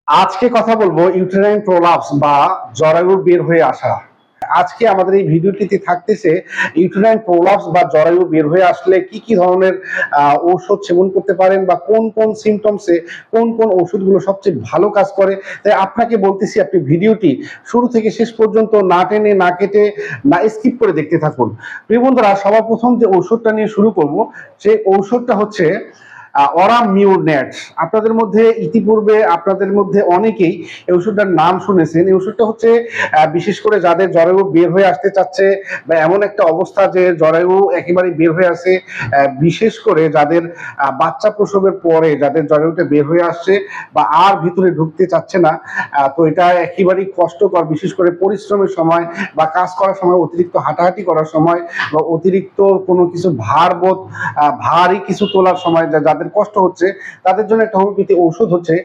আজকে কথা বলবো ইউটেরাইন প্রোলাপস বা জরায়ু বের হয়ে আসা। আজকে আমাদের এই ভিডিওটিতে থাকতেছে ইউটেরাইন প্রোলাপস বা জরায়ু বের হয়ে আসলে কি কি ধরনের ঔষধ সেবন করতে পারেন বা কোন কোন সিমটমসে কোন কোন ওষুধগুলো সবচেয়ে ভালো কাজ করে। তাই আপনাকে বলতেছি আপনি ভিডিওটি শুরু থেকে শেষ পর্যন্ত না টেনে না কেটে না স্কিপ করে দেখতে থাকুন। প্রিয় বন্ধুরা, সবার প্রথম যে ঔষধটা নিয়ে শুরু করব সেই ঔষধটা হচ্ছে অরামিউনেট। আপনাদের মধ্যে ইতিপূর্বে আপনাদের মধ্যে অনেকেই এই ওষুধটার নাম শুনেছেন। এই ওষুধটা হচ্ছে বিশেষ করে যাদের জরায়ু বের হয়ে আসতে চাচ্ছে বা এমন একটা অবস্থা যে জরায়ু একেবারে বের হয়ে আসে, বিশেষ করে যাদের বাচ্চা প্রসবের পরে যাদের জরায়ুটা বের হয়ে আসছে বা আর ভিতরে ঢুকতে চাচ্ছে না, তো এটা একেবারেই কষ্টকর। বিশেষ করে পরিশ্রমের সময় বা কাজ করার সময়, অতিরিক্ত হাঁটাহাঁটি করার সময় বা অতিরিক্ত কোনো কিছু ভারী কিছু তোলার সময় যাদের কষ্ট হচ্ছে তাদের জন্য একটা হোমিওপ্যাথি ঔষধ হচ্ছে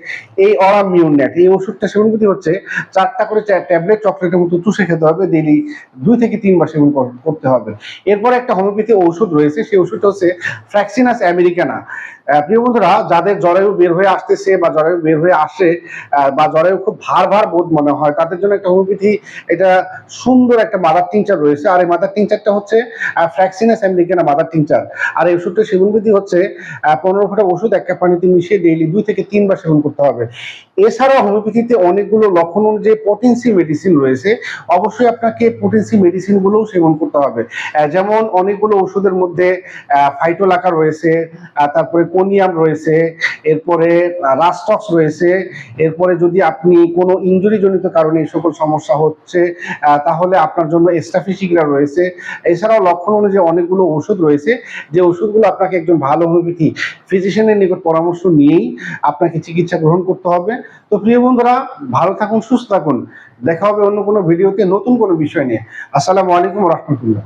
এই অরামিউনেট। এই ওষুধটা সেবন করতে হচ্ছে 4টা করে ট্যাবলেট চকলেটের মতো চুষে খেতে হবে, ডেইলি 2 থেকে 3 বার সেবন করতে হবে। এরপরে একটা হোমিওপ্যাথি ঔষধ রয়েছে, সেই ওষুধটা হচ্ছে ফ্র্যাক্সিনাস আমেরিকানা। প্রিয় বন্ধুরা, যাদের জরায়ু বের হয়ে আসতেছে বা জরায়ু বের হয়ে আসে বা জরায়ু খুব ভার ভার বোধ মনে হয়, তাদের জন্য একটা হোমিওপ্যাথি এটা সুন্দর একটা মাদার টিংচার রয়েছে। আর এই মাদার টিংচারটা হচ্ছে ফ্র্যাক্সিনাস আমেরিকানা মাদার টিংচার। আর এই ওষুধটা সেবন বিধি হচ্ছে 15 ফোঁটা ওষুধ 1 কাপ পানিতে মিশিয়ে ডেইলি 2 থেকে 3 বার সেবন করতে হবে। এছাড়াও হোমিওপ্যাথিতে অনেকগুলো লক্ষণ অনুযায়ী পটেন্সি মেডিসিন রয়েছে, অবশ্যই আপনাকে পটেন্সি মেডিসিন গুলোও সেবন করতে হবে। যেমন অনেকগুলো ওষুধের মধ্যে ফাইটোলাকা রয়েছে, তারপরে কোনিয়াম রয়েছে, এরপরে রাস্টক্স রয়েছে। এরপরে যদি আপনি কোনো ইনজুরি জনিত কারণে এই সকল সমস্যা হচ্ছে তাহলে আপনার জন্য এস্টাফিসিকরা রয়েছে। এছাড়াও লক্ষণ অনুযায়ী অনেকগুলো ওষুধ রয়েছে, যে ওষুধগুলো আপনাকে একজন ভালো হোমিওপ্যাথি ফিজিশিয়ানের নিকট পরামর্শ নিয়েই আপনাকে চিকিৎসা গ্রহণ করতে হবে। তো প্রিয় বন্ধুরা, ভালো থাকুন, সুস্থ থাকুন। দেখা হবে অন্য কোনো ভিডিওতে নতুন কোনো বিষয় নিয়ে। আসসালামু আলাইকুম রহমতুল্লাহ।